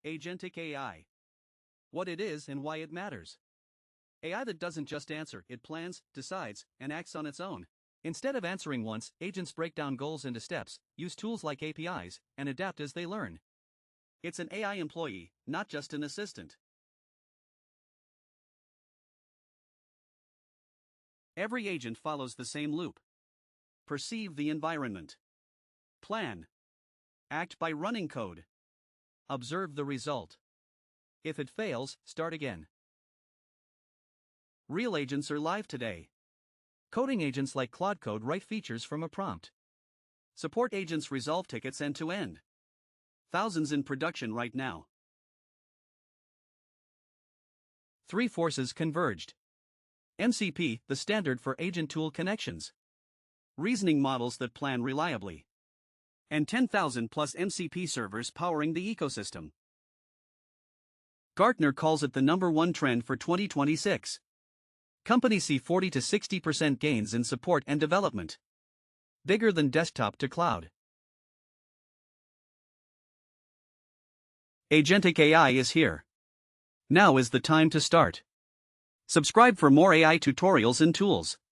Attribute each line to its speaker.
Speaker 1: Agentic AI. What it is and why it matters. AI that doesn't just answer, it plans, decides, and acts on its own. Instead of answering once, agents break down goals into steps, use tools like APIs, and adapt as they learn. It's an AI employee, not just an assistant. Every agent follows the same loop. Perceive the environment. Plan. Act by running code. Observe the result. If it fails, start again. Real agents are live today. Coding agents like Claude Code write features from a prompt. Support agents resolve tickets end to end. Thousands in production right now. Three forces converged. MCP, the standard for agent tool connections. Reasoning models that plan reliably. And 10,000 plus MCP servers powering the ecosystem. Gartner calls it the #1 trend for 2026. Companies see 40 to 60% gains in support and development. Bigger than desktop to cloud. Agentic AI is here. Now is the time to start. Subscribe for more AI tutorials and tools.